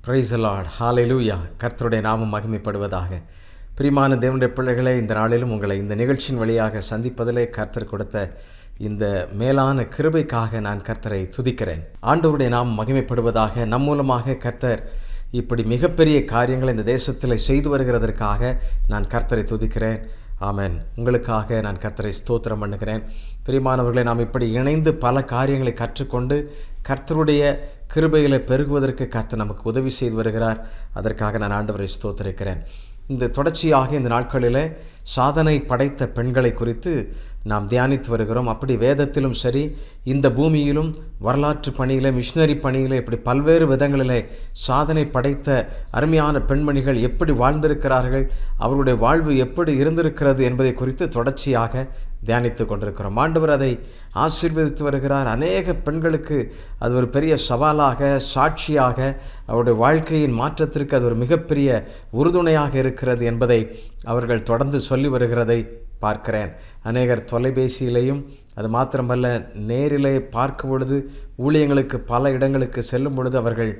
Praise the Lord, ஹல்லேலூயா. கர்த்தருடைய நாமம் மகிமைப்படுவதாக. பிரியமான தேவனுடைய பிள்ளைகளே, இந்த நாளிலும் உங்களை இந்த நிகழ்ச்சியின் வழியாக சந்திப்பதிலே கர்த்தர் கொடுத்த இந்த மேலான கிருபைக்காக நான் கர்த்தரை துதிக்கிறேன். ஆண்டவருடைய நாமம் மகிமைப்படுவதாக. நம் மூலமாக கர்த்தர் இப்படி மிகப்பெரிய காரியங்களை இந்த தேசத்தில் செய்து வருகிறதற்காக நான் கர்த்தரை துதிக்கிறேன். ஆமென். உங்களுக்காக நான் கர்த்தரை ஸ்தோத்திரம் பண்ணுகிறேன். பிரியமானவர்களை, நாம் இப்படி இணைந்து பல காரியங்களை கற்றுக்கொண்டு கர்த்தருடைய கிருபைகளை பெருகுவதற்கு கர்த்தர் நமக்கு உதவி செய்து வருகிறார். அதற்காக நான் ஆண்டவரை ஸ்தோத்திரிக்கிறேன். இந்த தொடர்ச்சியாக இந்த நாட்களில் சாதனை படைத்த பெண்களை குறித்து நாம் தியானித்து வருகிறோம். அப்படி வேதத்திலும் சரி, இந்த பூமியிலும் வரலாற்று பணியிலே, மிஷினரி பணியிலே, இப்படி பல்வேறு விதங்களிலே சாதனை படைத்த அருமையான பெண்மணிகள் எப்படி வாழ்ந்திருக்கிறார்கள், அவருடைய வாழ்வு எப்படி இருந்திருக்கிறது என்பதை குறித்து தொடர்ச்சியாக தியானித்து கொண்டிருக்கிறோம். ஆண்டவர் அதை ஆசீர்வதித்து வருகிறார். அநேக பெண்களுக்கு அது ஒரு பெரிய சவாலாக, சாட்சியாக, அவருடைய வாழ்க்கையின் மாற்றத்திற்கு அது ஒரு மிகப்பெரிய உறுதுணையாக இருக்கிறது என்பதை அவர்கள் தொடர்ந்து சொல்லி வருகிறதை பார்க்கிறேன். அநேகர் தொலைபேசியிலையும், அது மாத்திரமல்ல, நேரிலே பார்க்கும் பொழுது, ஊழியங்களுக்கு பல இடங்களுக்கு செல்லும் பொழுது அவர்கள்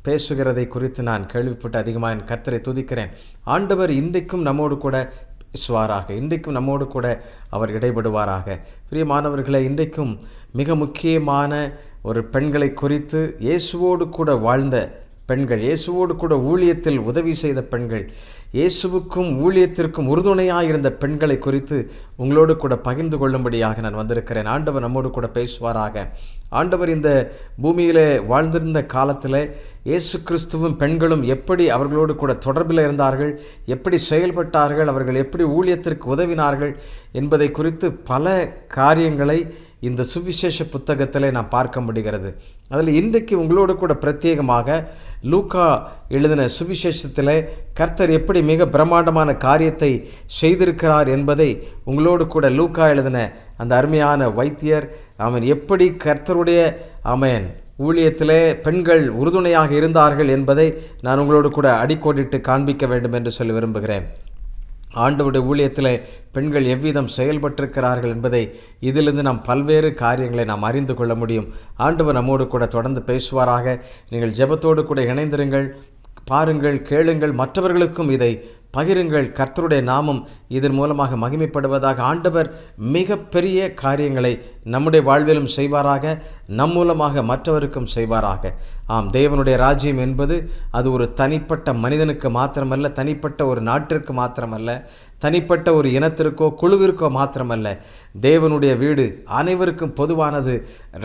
பேசுகிறதை குறித்து நான் கேள்விப்பட்டு அதிகமாக என் கர்த்தரை துதிக்கிறேன். ஆண்டவர் இன்றைக்கும் நம்மோடு கூட பேசுவாராக. இன்றைக்கும் நம்மோடு கூட அவர் இடைபடுவாராக. பிரியமானவர்களை, இன்றைக்கும் மிக முக்கியமான ஒரு பெண்களை குறித்து, இயேசுவோடு கூட வாழ்ந்த பெண்கள், இயேசுவோடு கூட ஊழியத்தில் உதவி செய்த பெண்கள், இயேசுவுக்கும் ஊழியத்திற்கும் உறுதுணையாக இருந்த பெண்களை குறித்து உங்களோடு கூட பகிர்ந்து கொள்ளும்படியாக நான் வந்திருக்கிறேன். ஆண்டவர் நம்மோடு கூட பேசுவாராக. ஆண்டவர் இந்த பூமியிலே வாழ்ந்திருந்த காலத்தில் இயேசு கிறிஸ்துவும் பெண்களும் எப்படி அவர்களோடு கூட தொடர்பில் இருந்தார்கள், எப்படி செயல்பட்டார்கள், அவர்கள் எப்படி ஊழியத்திற்கு உதவினார்கள் என்பதை குறித்து பல காரியங்களை இந்த சுவிசேஷ புத்தகத்தில் நாம் பார்க்க முடிகிறது. அதில் இன்றைக்கு உங்களோடு கூட பிரத்யேகமாக லூக்கா எழுதின சுவிசேஷத்தில் கர்த்தர் எப்படி மிக பிரம்மாண்டமான காரியத்தை செய்திருக்கிறார் என்பதை உங்களோடு கூட லூக்கா எழுதின அந்த அருமையான வைத்தியர், அவன் எப்படி கர்த்தருடைய ஊழியத்திலே பெண்கள் உறுதுணையாக இருந்தார்கள் என்பதை நான் உங்களோடு கூட அடிக்கோடிட்டு காண்பிக்க வேண்டும் என்று சொல்லி விரும்புகிறேன். ஆண்டவருடைய ஊழியத்தில் பெண்கள் எவ்விதம் செயல்பட்டிருக்கிறார்கள் என்பதை இதிலிருந்து நாம் பல்வேறு காரியங்களை நாம் அறிந்து கொள்ள முடியும். ஆண்டவர் நம்மோடு கூட தொடர்ந்து பேசுவாராக. நீங்கள் ஜெபத்தோடு கூட இணைந்திருங்கள், பாருங்கள், கேளுங்கள், மற்றவர்களுக்கும் இதை பகிருங்கள். கர்த்தருடைய நாமம் இதன் மூலமாக மகிமைப்படுவதாக. ஆண்டவர் மிக பெரிய காரியங்களை நம்முடைய வாழ்விலும் செய்வாராக, நம் மூலமாக மற்றவருக்கும் செய்வாராக. ஆம், தேவனுடைய ராஜ்யம் என்பது அது ஒரு தனிப்பட்ட மனிதனுக்கு மாத்திரமல்ல, தனிப்பட்ட ஒரு நாட்டிற்கு மாத்திரமல்ல, தனிப்பட்ட ஒரு இனத்திற்கோ குழுவிற்கோ மாத்திரமல்ல. தேவனுடைய வீடு அனைவருக்கும் பொதுவானது.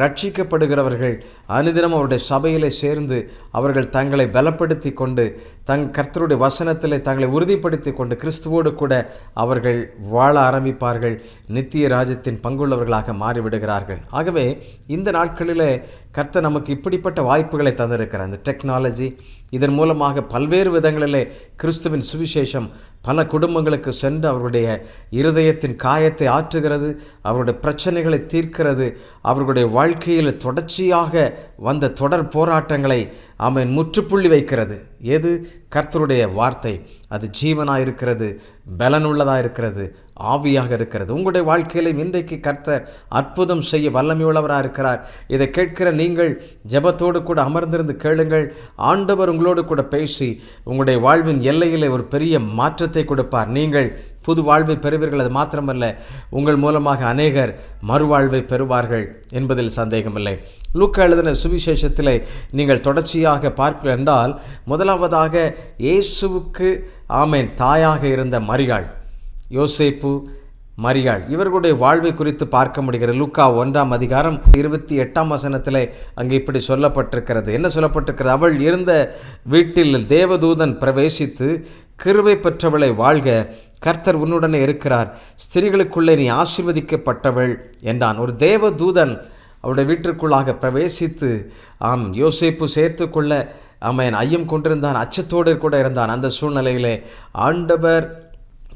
ரட்சிக்கப்படுகிறவர்கள் அனுதினம் அவருடைய சபையிலே சேர்ந்து அவர்கள் தங்களை பலப்படுத்தி கொண்டு கர்த்தருடைய வசனத்திலே தங்களை உறுதிப்படுத்தி கொண்டு கிறிஸ்துவோடு கூட அவர்கள் வாழ ஆரம்பிப்பார்கள். நித்திய ராஜ்யத்தின் பங்குள்ளவர்களாக மாறிவிடுகிறார்கள். ஆகவே இந்த நாட்களில் கர்த்தர் நமக்கு இப்படிப்பட்ட வாய்ப்புகளை தந்திருக்கிறார். இந்த டெக்னாலஜி, இதன் மூலமாக பல்வேறு விதங்களிலே கிறிஸ்துவின் சுவிசேஷம் பல குடும்பங்களுக்கு சென்று அவருடைய இருதயத்தின் காயத்தை ஆற்றுகிறது, அவருடைய பிரச்சனைகளை தீர்க்கிறது, அவர்களுடைய வாழ்க்கையில் தொடர்ச்சியாக வந்த தொடர் போராட்டங்களை முற்றுப்புள்ளி வைக்கிறது. எது? கர்த்தருடைய வார்த்தை. அது ஜீவனாக இருக்கிறது, பலனுள்ளதாக இருக்கிறது, ஆவியாக இருக்கிறது. உங்களுடைய வாழ்க்கையிலும் இன்றைக்கு கர்த்தர் அற்புதம் செய்ய வல்லமையுள்ளவராக இருக்கிறார். இதை கேட்கிற நீங்கள் ஜெபத்தோடு கூட அமர்ந்திருந்து கேளுங்கள். ஆண்டவர் உங்களோடு கூட பேசி உங்களுடைய வாழ்வின் எல்லையிலே ஒரு பெரிய மாற்றத்தை கொடுப்பார். நீங்கள் புது வாழ்வை பெறுவீர்கள். அது மாத்திரமல்ல, உங்கள் மூலமாக அநேகர் மறுவாழ்வை பெறுவார்கள் என்பதில் சந்தேகமில்லை. லூக்கா எழுதின சுவிசேஷத்திலே நீங்கள் தொடர்ச்சியாக பார்ப்பீர்கள் என்றால், முதலாவதாக இயேசுவுக்கு தாயாக இருந்த மரியாள், யோசேப்பு, மரியாள், இவர்களுடைய வாழ்வை குறித்து பார்க்க முடிகிறது. லூக்கா 1 அதிகாரம் 28 வசனத்தில் அங்கே இப்படி சொல்லப்பட்டிருக்கிறது. என்ன சொல்லப்பட்டிருக்கிறது? அவள் இருந்த வீட்டில் தேவதூதன் பிரவேசித்து, கிருபை பெற்றவளை வாழ்க, கர்த்தர் உன்னுடனே இருக்கிறார், ஸ்திரீகளுக்குள்ளே நீ ஆசீர்வதிக்கப்பட்டவள் என்றான். ஒரு தேவதூதன் அவருடைய வீட்டிற்குள்ளாக பிரவேசித்து யோசேப்பு சேர்த்து கொள்ள ஐயம் கொண்டிருந்தான், அச்சத்தோடு கூட இருந்தான். அந்த சூழ்நிலையிலே ஆண்டவர்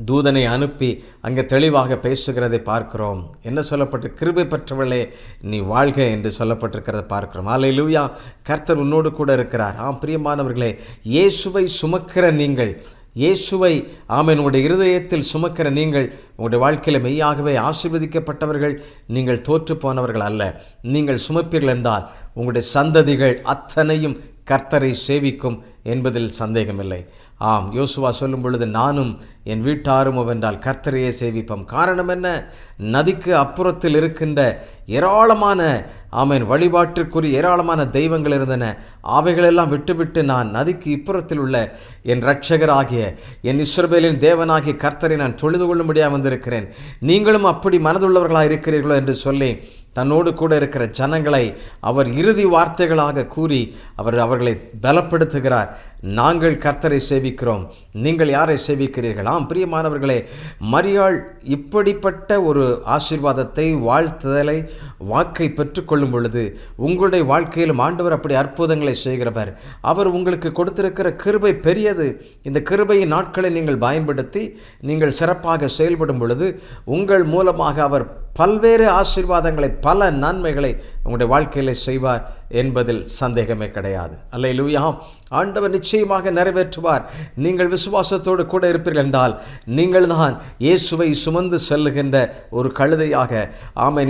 தூதனை அனுப்பி அங்கே தெளிவாக பேசுகிறதை பார்க்கிறோம். என்ன சொல்லப்பட்டு? கிருபை பெற்றவளே நீ வாழ்க என்று சொல்லப்பட்டிருக்கிறத பார்க்கிறோம். அல்லேலூயா. கர்த்தர் உன்னோடு கூட இருக்கிறார். பிரியமானவர்களே, இயேசுவை சுமக்கிற நீங்கள், இயேசுவை உங்களுடைய இருதயத்தில் சுமக்கிற நீங்கள் உங்களுடைய வாழ்க்கையில் மெய்யாகவே ஆசீர்வதிக்கப்பட்டவர்கள். நீங்கள் தோற்று போனவர்கள் அல்ல. நீங்கள் சுமப்பீர்கள் என்றால் உங்களுடைய சந்ததிகள் அத்தனையும் கர்த்தரை சேவிக்கும் என்பதில் சந்தேகமில்லை. ஆம், யோசுவா சொல்லும் பொழுது நானும் என் வீட்டாரும் வென்றால் கர்த்தரையே சேவிப்போம். காரணம் என்ன? நதிக்கு அப்புறத்தில் இருக்கின்ற ஏராளமான வழிபாட்டிற்குரிய ஏராளமான தெய்வங்கள் இருந்தன. அவைகளெல்லாம் விட்டுவிட்டு நான் நதிக்கு இப்புறத்தில் உள்ள என் இரட்சகராகிய என் இஸ்ரவேலின் தேவனாகிய கர்த்தரை நான் தொழுது கொள்ளும்படியாக வந்திருக்கிறேன். நீங்களும் அப்படி மனதுள்ளவர்களாக இருக்கிறீர்களோ என்று சொல்லி தன்னோடு கூட இருக்கிற ஜனங்களை அவர் இறுதி வார்த்தைகளாக கூறி அவர்களை பலப்படுத்துகிறார். நாங்கள் கர்த்தரை சேவிக்கிறோம், நீங்கள் யாரை சேவிக்கிறீர்கள்? பிரியமானவர்களே, மரியாள் இப்படிப்பட்ட ஒரு ஆசீர்வாதத்தை, வாழ்த்துதலை, வாக்கை பெற்றுக்கொள்ளும் பொழுது உங்களுடைய வாழ்க்கையிலும் ஆண்டவர் அப்படி அற்புதங்களை செய்கிறவர். அவர் உங்களுக்கு கொடுத்திருக்கிற கிருபை பெரியது. இந்த கிருபையின் நாட்களை நீங்கள் பயன்படுத்தி நீங்கள் சிறப்பாக செயல்படும் பொழுது உங்கள் மூலமாக அவர் பல்வேறு ஆசீர்வாதங்களை, பல நன்மைகளை உங்களுடைய வாழ்க்கையில் செய்வார் என்பதில் சந்தேகமே கிடையாது. அல்லேலூயா. ஆண்டவர் நிச்சயமாக நிறைவேற்றுவார். நீங்கள் விசுவாசத்தோடு கூட இருப்பீர்கள் என்றால் நீங்கள் தான் இயேசுவை சுமந்து செல்லுகின்ற ஒரு கழுதையாக,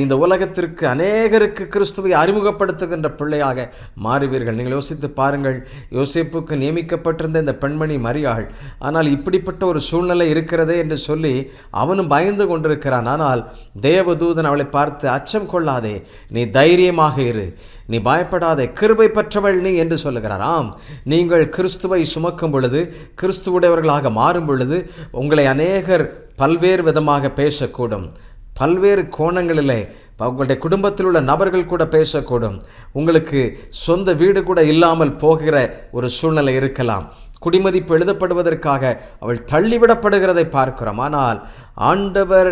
இந்த உலகத்திற்கு அநேகருக்கு கிறிஸ்துவை அறிமுகப்படுத்துகின்ற பிள்ளையாக மாறுவீர்கள். நீங்கள் யோசித்து பாருங்கள், யோசேப்புக்கு நியமிக்கப்பட்டிருந்த இந்த பெண்மணி மரியாள், ஆனால் இப்படிப்பட்ட ஒரு சூழ்நிலை இருக்கிறதே என்று சொல்லி அவனும் பயந்து கொண்டிருக்கிறான். ஆனால் தேவதூதன் அவளை பார்த்து, அச்சம் கொள்ளாதே, நீ தைரியமாக இரு, நீ பயப்படாதே, கிருபை பெற்றவள் நீ என்று சொல்லுகிறார். நீங்கள் கிறிஸ்துவை சுமக்கும் பொழுது, கிறிஸ்துவுடையவர்களாக மாறும் பொழுது உங்களை அநேகர் பல்வேறு விதமாக பேசக்கூடும். பல்வேறு கோணங்களிலே உங்களுடைய குடும்பத்தில் உள்ள நபர்கள் கூட பேசக்கூடும். உங்களுக்கு சொந்த வீடு கூட இல்லாமல் போகிற ஒரு சூழ்நிலை இருக்கலாம். குடிமதிப்பு எழுதப்படுவதற்காக அவள் தள்ளிவிடப்படுகிறதை பார்க்கிறோம். ஆனால் ஆண்டவர்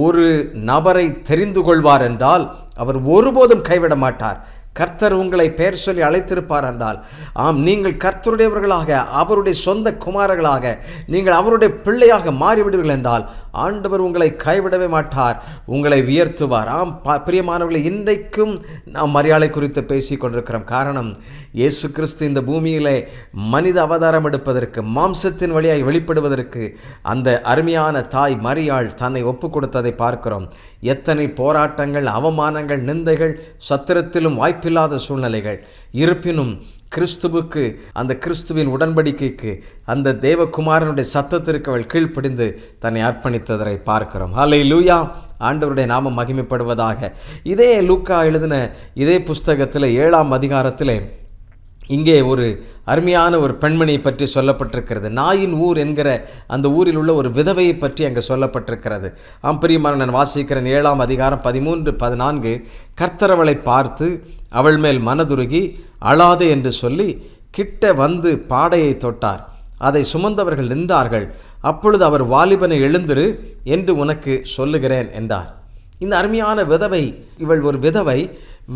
ஒரு நபரை தெரிந்து கொள்வார் என்றால் அவர் ஒருபோதும் கைவிட மாட்டார். கர்த்தர் உங்களை பெயர் சொல்லி அழைத்திருப்பார் என்றால், நீங்கள் கர்த்தருடையவர்களாக, அவருடைய சொந்த குமாரர்களாக, நீங்கள் அவருடைய பிள்ளையாக மாறிவிடுவீர்கள் என்றால் ஆண்டவர் உங்களை கைவிடவே மாட்டார், உங்களை உயர்த்துவார். பிரியமானவர்களை, இன்றைக்கும் நாம் மரியாதை குறித்து பேசி கொண்டிருக்கிறோம். காரணம், இயேசு கிறிஸ்து இந்த பூமியிலே மனித அவதாரம் எடுப்பதற்கு, மாம்சத்தின் வழியாய் வெளிப்படுவதற்கு அந்த அருமையான தாய் மரியாள் தன்னை ஒப்பு கொடுத்ததை பார்க்கிறோம். எத்தனை போராட்டங்கள், அவமானங்கள், நிந்தைகள், சத்திரத்திலும் வாய்ப்பில்லாத சூழ்நிலைகள் இருப்பினும் கிறிஸ்துவுக்கு, அந்த கிறிஸ்துவின் உடன்படிக்கைக்கு, அந்த தேவகுமாரனுடைய சத்தத்திற்கு அவள் கீழ்ப்படிந்து தன்னை அர்ப்பணித்ததை பார்க்கிறோம். ஹல்லேலூயா. ஆண்டவருடைய நாமம் மகிமைப்படுவதாக. இதே லூக்கா எழுதின இதே புஸ்தகத்தில் 7ஆம் அதிகாரத்திலே இங்கே ஒரு அருமையான ஒரு பெண்மணியை பற்றி சொல்லப்பட்டிருக்கிறது. நாயின் ஊர் என்கிற அந்த ஊரில் உள்ள ஒரு விதவையை பற்றி அங்கே சொல்லப்பட்டிருக்கிறது. பிரியமான, நான் வாசிக்கிறேன். 7ஆம் அதிகாரம் 13-14. கர்த்தர் அவளை பார்த்து அவள் மேல் மனதுருகி அழாதே என்று சொல்லி கிட்ட வந்து பாடையை தொட்டார். அதை சுமந்தவர்கள் நின்றார்கள். அப்பொழுது அவர், வாலிபனை எழுந்திரு என்று உனக்கு சொல்லுகிறேன் என்றார். இந்த அருமையான விதவை, இவள் ஒரு விதவை.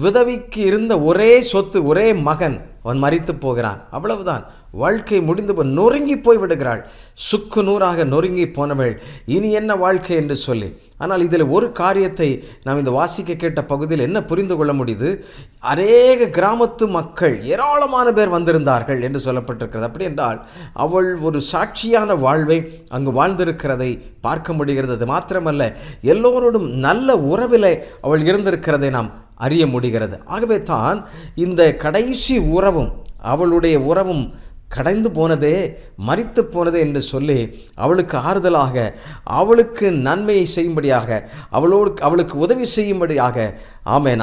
விதவிக்கு இருந்த ஒரே சொத்து, ஒரே மகன், அவன் மரித்து போகிறான். அவ்வளவுதான், வாழ்க்கை முடிந்து நொறுங்கி போய் விடுகிறாள். சுக்கு நூறாக நொறுங்கி போனவள், இனி என்ன வாழ்க்கை என்று சொல்லி. ஆனால் இதில் ஒரு காரியத்தை நாம் இந்த வாசிக்க கேட்ட பகுதியில் என்ன புரிந்து கொள்ள முடியுது? அநேக கிராமத்து மக்கள், ஏராளமான பேர் வந்திருந்தார்கள் என்று சொல்லப்பட்டிருக்கிறது. அப்படி என்றால் அவள் ஒரு சாட்சியான வாழ்வை அங்கு வாழ்ந்திருக்கிறதை பார்க்க முடிகிறது. அது மாத்திரமல்ல, எல்லோரோடும் நல்ல உறவிலே அவள் இருந்திருக்கிறதை நாம் அறிய முடிகிறது. ஆகவே தான் இந்த கடைசி உறவும், அவளுடைய உறவும் கடைந்து போனதே, மரித்து போனதே என்று சொல்லி அவளுக்கு ஆறுதலாக, அவளுக்கு நன்மையை செய்யும்படியாக, அவளுக்கு உதவி செய்யும்படியாக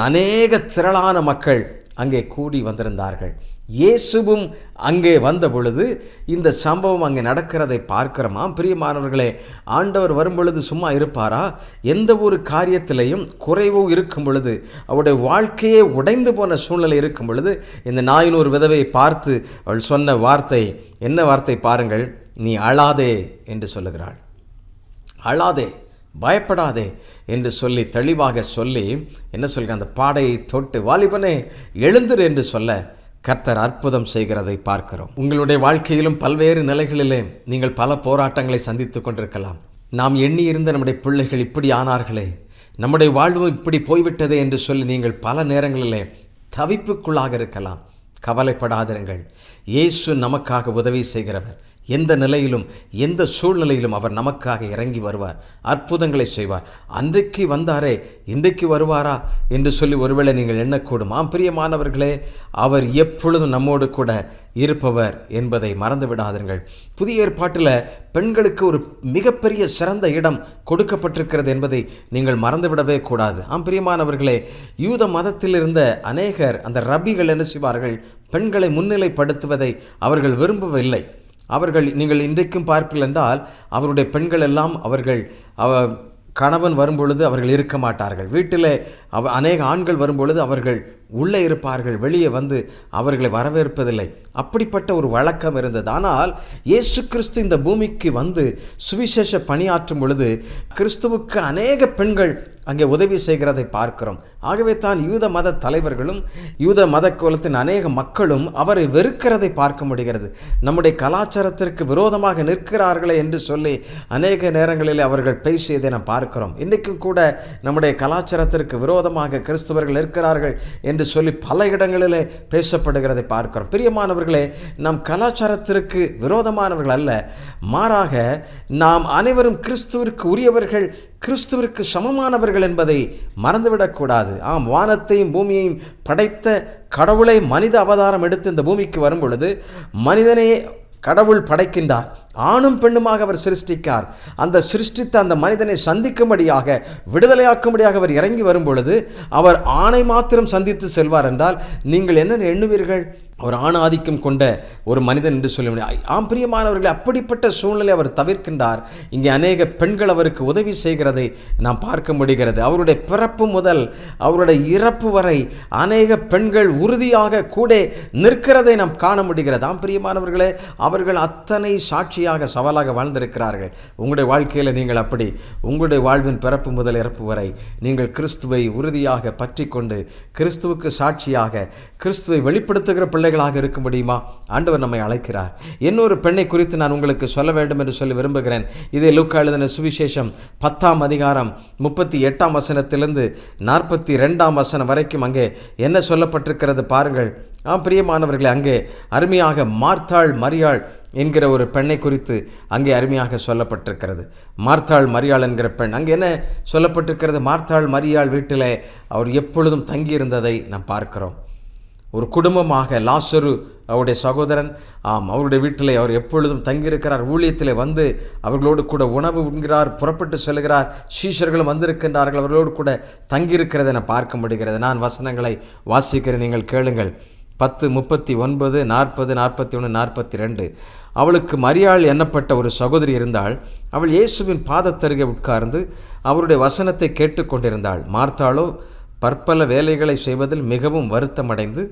அநேக திரளான மக்கள் அங்கே கூடி வந்திருந்தார்கள். இயேசுவும் அங்கே வந்த பொழுது இந்த சம்பவம் அங்கே நடக்கிறதை பார்க்கிறோமா? பிரியமானவர்களே, ஆண்டவர் வரும் பொழுது சும்மா இருப்பாரா? எந்த ஒரு காரியத்திலையும் குறைவு இருக்கும் பொழுது, அவருடைய வாழ்க்கையே உடைந்து போன சூழ்நிலை இருக்கும் பொழுது, இந்த நாயின் ஒரு விதவையை பார்த்து அவள் சொன்ன வார்த்தை என்ன வார்த்தை பாருங்கள். நீ அழாதே என்று சொல்லுகிறாள். அழாதே, பயப்படாதே என்று சொல்லி தெளிவாக சொல்லி என்ன சொல்கிறார்? அந்த பாடையை தொட்டு, வாலிபனே எழுந்திரு என்று சொல்ல கர்த்தர் அற்புதம் செய்கிறதை பார்க்கிறோம். உங்களுடைய வாழ்க்கையிலும் பல்வேறு நிலைகளிலே நீங்கள் பல போராட்டங்களை சந்தித்து கொண்டிருக்கலாம். நாம் எண்ணியிருந்த நம்முடைய பிள்ளைகள் இப்படி ஆனார்களே, நம்முடைய வாழ்வும் இப்படி போய்விட்டதே என்று சொல்லி நீங்கள் பல நேரங்களிலே தவிப்புக்குள்ளாக இருக்கலாம். கவலைப்படாதிருங்கள். இயேசு நமக்காக உதவி செய்கிறவர். எந்த நிலையிலும் எந்த சூழ்நிலையிலும் அவர் நமக்காக இறங்கி வருவார், அற்புதங்களை செய்வார். அன்றைக்கு வந்தாரே இன்றைக்கு வருவாரா என்று சொல்லி ஒருவேளை நீங்கள் எண்ணக்கூடும். பிரியமானவர்களே, அவர் எப்பொழுதும் நம்மோடு கூட இருப்பவர் என்பதை மறந்து விடாதீர்கள். புதிய ஏற்பாட்டில் பெண்களுக்கு ஒரு மிகப்பெரிய சிறந்த இடம் கொடுக்கப்பட்டிருக்கிறது என்பதை நீங்கள் மறந்துவிடவே கூடாது. பிரியமானவர்களே, யூத மதத்தில் இருந்த அநேகர் அந்த ரபிகள் என்ன செய்வார்கள்? பெண்களை முன்னிலைப்படுத்துவதை அவர்கள் விரும்பவில்லை. நீங்கள் இன்றைக்கும் பார்ப்பீர்கள் என்றால் அவருடைய பெண்கள் எல்லாம் கணவன் வரும்பொழுது அவர்கள் இருக்க மாட்டார்கள். வீட்டில் அநேக ஆண்கள் வரும்பொழுது அவர்கள் உள்ளே இருப்பார்கள், வெளியே வந்து அவர்களை வரவேற்பதில்லை. அப்படிப்பட்ட ஒரு வழக்கம் இருந்தது. ஆனால் இயேசு கிறிஸ்து இந்த பூமிக்கு வந்து சுவிசேஷ பணியாற்றும் பொழுது கிறிஸ்துவுக்கு அநேக பெண்கள் அங்கே உதவி செய்கிறதை பார்க்கிறோம். ஆகவே தான் யூத மத தலைவர்களும் யூத மத குலத்தின் அநேக மக்களும் அவரை வெறுக்கிறதை பார்க்க முடிகிறது. நம்முடைய கலாச்சாரத்திற்கு விரோதமாக நிற்கிறார்களே என்று சொல்லி அநேக நேரங்களில் அவர்கள் பேசியதை நாம் பார்க்கிறோம். இன்றைக்கும் கூட நம்முடைய கலாச்சாரத்திற்கு விரோதமாக கிறிஸ்தவர்கள் நிற்கிறார்கள் என்று சொல்லி பல இடங்களிலே பேசப்படுகிறதை பார்க்கிறோம். பிரியமானவர்களே, நாம் கலாச்சாரத்திற்கு விரோதமானவர்கள் அல்ல, மாறாக நாம் அனைவரும் கிறிஸ்துவிற்கு உரியவர்கள், கிறிஸ்துவிற்கு சமமானவர்கள் என்பதை மறந்துவிடக்கூடாது. வானத்தையும் பூமியையும் படைத்த கடவுளை மனித அவதாரம் எடுத்து இந்த பூமிக்கு வரும் பொழுது மனிதனே கடவுள் படைக்கின்றார். ஆணும் பெண்ணுமாக அவர் சிருஷ்டிக்கார். அந்த சிருஷ்டித்த அந்த மனிதனை சந்திக்கும்படியாக, விடுதலையாக்கும்படியாக அவர் இறங்கி வரும் பொழுது அவர் ஆணை மாத்திரம் சந்தித்து செல்வார் என்றால் நீங்கள் என்ன எண்ணுவீர்கள்? ஒரு ஆணாதிக்கம் கொண்ட ஒரு மனிதன் என்று சொல்ல முடியும். பிரியமானவர்களே, அப்படிப்பட்ட சூழ்நிலை அவர் தவிர்க்கின்றார். இங்கே அநேக பெண்கள் அவருக்கு உதவி செய்கிறதை நாம் பார்க்க முடிகிறது. அவருடைய பிறப்பு முதல் அவருடைய இறப்பு வரை அநேக பெண்கள் உறுதியாக கூட நிற்கிறதை நாம் காண முடிகிறது. பிரியமானவர்களே, அவர்கள் அத்தனை சாட்சியாக சவாலாக வாழ்ந்திருக்கிறார்கள். உங்களுடைய வாழ்க்கையில் நீங்கள் அப்படி உங்களுடைய வாழ்வின் பிறப்பு முதல் இறப்பு வரை நீங்கள் கிறிஸ்துவை உறுதியாக பற்றி கொண்டு கிறிஸ்துவுக்கு சாட்சியாக கிறிஸ்துவை வெளிப்படுத்துகிற பிள்ளைகளாக இருக்க முடியுமா? ஆண்டவர் நம்மை அழைக்கிறார். இன்னொரு பெண்ணை குறித்து நான் உங்களுக்கு சொல்ல வேண்டும் என்று சொல்லி விரும்புகிறேன். இதை லூக்கா எழுதின சுவிசேஷம் 10ஆம் அதிகாரம் 38ஆம் வசனத்திலிருந்து 42ஆம் வசனம் வரைக்கும் அங்கே என்ன சொல்லப்பட்டிருக்கிறது பாருங்கள். பிரியமானவர்களே, அங்கே அருமையாக மார்த்தாள் மரியாள் என்கிற ஒரு பெண்ணை குறித்து அங்கே அருமையாக சொல்லப்பட்டிருக்கிறது. மார்த்தாள் மரியாள் என்கிற பெண் அங்கே என்ன சொல்லப்பட்டிருக்கிறது? மார்த்தாள் மரியாள் வீட்டில் அவர் எப்பொழுதும் தங்கியிருந்ததை நாம் பார்க்கிறோம். ஒரு குடும்பமாக லாசரு அவருடைய சகோதரன் அவருடைய வீட்டில் அவர் எப்பொழுதும் தங்கியிருக்கிறார். ஊழியத்தில் வந்து அவர்களோடு கூட உணவு உண்கிறார், புறப்பட்டு செல்கிறார். சீஷர்களும் வந்திருக்கின்றார்கள், அவர்களோடு கூட தங்கியிருக்கிறதை நான் பார்க்க முடிகிறது. நான் வசனங்களை வாசிக்கிறேன், நீங்கள் கேளுங்கள். 10, 39, 40, 41, 42. அவளுக்கு மரியாள் எண்ணப்பட்ட ஒரு சகோதரி இருந்தாள். அவள் இயேசுவின் பாதத்தருகே உட்கார்ந்து அவருடைய வசனத்தை கேட்டுக்கொண்டிருந்தாள். மார்த்தாளோ பற்பல வேலைகளை செய்வதில் மிகவும் வருத்தமடைந்து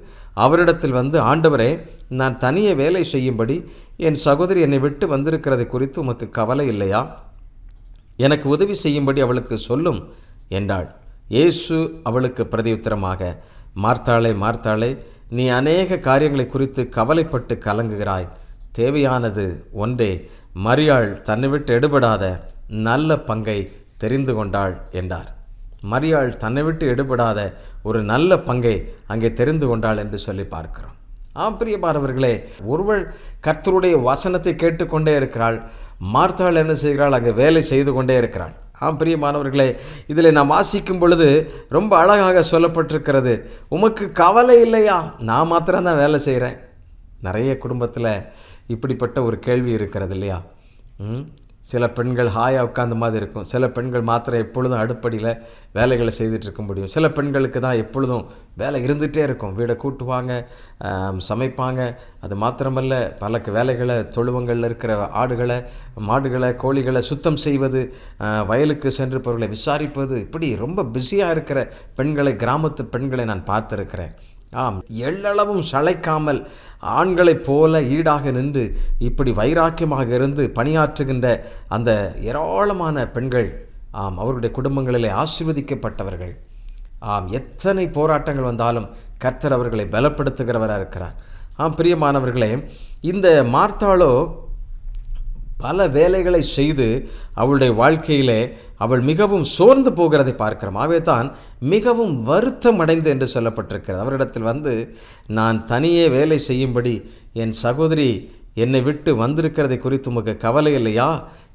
அவரிடத்தில் வந்து, ஆண்டவரே, நான் தனியே வேலை செய்யும்படி என் சகோதரி என்னை விட்டு வந்திருக்கிறதை குறித்து உமக்கு கவலை இல்லையா? எனக்கு உதவி செய்யும்படி அவளுக்கு சொல்லும் என்றாள். இயேசு அவளுக்கு பிரதியுத்தரமாக, மார்த்தாளே மார்த்தாளே, நீ அநேக காரியங்களை குறித்து கவலைப்பட்டு கலங்குகிறாய். தேவையானது ஒன்றே. மரியாள் தன்னை விட்டு எடுபடாத நல்ல பங்கை தெரிந்து கொண்டாள் என்றார். மரியாள் தன்னை விட்டு எடுபடாத ஒரு நல்ல பங்கை அங்கே தெரிந்து கொண்டாள் என்று சொல்லி பார்க்கிறோம். பிரியமானவர்களே, ஒருவள் கர்த்தருடைய வசனத்தை கேட்டுக்கொண்டே இருக்கிறாள். மார்த்தாள் என்ன செய்கிறாள்? அங்கே வேலை செய்து கொண்டே இருக்கிறாள். பிரியமானவர்களே, இதில் நாம் வாசிக்கும் பொழுது ரொம்ப அழகாக சொல்லப்பட்டிருக்கிறது. உமக்கு கவலை இல்லையா? நான் மாத்திரம்தான் வேலை செய்கிறேன். நிறைய குடும்பத்தில் இப்படிப்பட்ட ஒரு கேள்வி இருக்கிறது இல்லையா? சில பெண்கள் ஹாயாக உட்கார்ந்த மாதிரி இருக்கும். சில பெண்கள் மாத்திரம் எப்பொழுதும் அடுப்படியில் வேலைகளை செய்துட்டு இருக்க முடியும். சில பெண்களுக்கு தான் எப்பொழுதும் வேலை இருந்துகிட்டே இருக்கும். வீடை கூட்டுவாங்க, சமைப்பாங்க. அது மாத்திரமல்ல, பல வேலைகளை, தொழுவங்களில் இருக்கிற ஆடுகளை, மாடுகளை, கோழிகளை சுத்தம் செய்வது, வயலுக்கு சென்று பொருளை விசாரிப்பது, இப்படி ரொம்ப பிஸியாக இருக்கிற பெண்களை, கிராமத்து பெண்களை நான் பார்த்துருக்கிறேன். எள்ளளவும் சளைக்காமல் ஆண்களைப் போல ஈடாக நின்று இப்படி வைராக்கியமாக இருந்து பணியாற்றுகின்ற அந்த ஏராளமான பெண்கள் அவருடைய குடும்பங்களிலே ஆசீர்வதிக்கப்பட்டவர்கள். எத்தனை போராட்டங்கள் வந்தாலும் கர்த்தர் அவர்களை பலப்படுத்துகிறவராக இருக்கிறார். பிரியமானவர்களே, இந்த மார்த்தாளோ பல வேலைகளை செய்து அவளுடைய வாழ்க்கையிலே அவள் மிகவும் சோர்ந்து போகிறதை பார்க்கிறோம். ஆகவே தான் மிகவும் வருத்தம் அடைந்து என்று சொல்லப்பட்டிருக்கிறது. அவரிடத்தில் வந்து, நான் தனியே வேலை செய்யும்படி என் சகோதரி என்னை விட்டு வந்திருக்கிறதை குறித்து உமக்கு கவலை இல்லையா?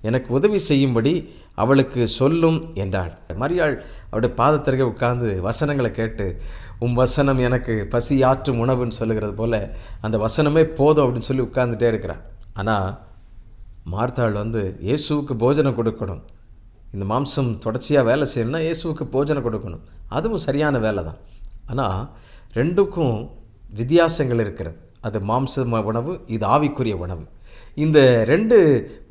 எனக்கு உதவி செய்யும்படி அவளுக்கு சொல்லும் என்றாள். மரியாள் அவருடைய பாதத்திற்கே உட்கார்ந்து வசனங்களை கேட்டு, வசனம் எனக்கு பசியாற்றும் உணவுன்னு சொல்லுகிறது போல் அந்த வசனமே போதும் அப்படின்னு சொல்லி உட்கார்ந்துட்டே இருக்கிறார். ஆனால் மார்த்தாள் இயேசுவுக்கு போஜனம் கொடுக்கணும், இந்த மாம்சம் தொடர்ச்சியாக வேலை செய்யணும்னா இயேசுவுக்கு போஜனம் கொடுக்கணும், அதுவும் சரியான வேலை தான். ஆனால் ரெண்டுக்கும் வித்தியாசங்கள் இருக்கிறது. அது மாம்ச உணவு, இது ஆவிக்குரிய உணவு. இந்த 2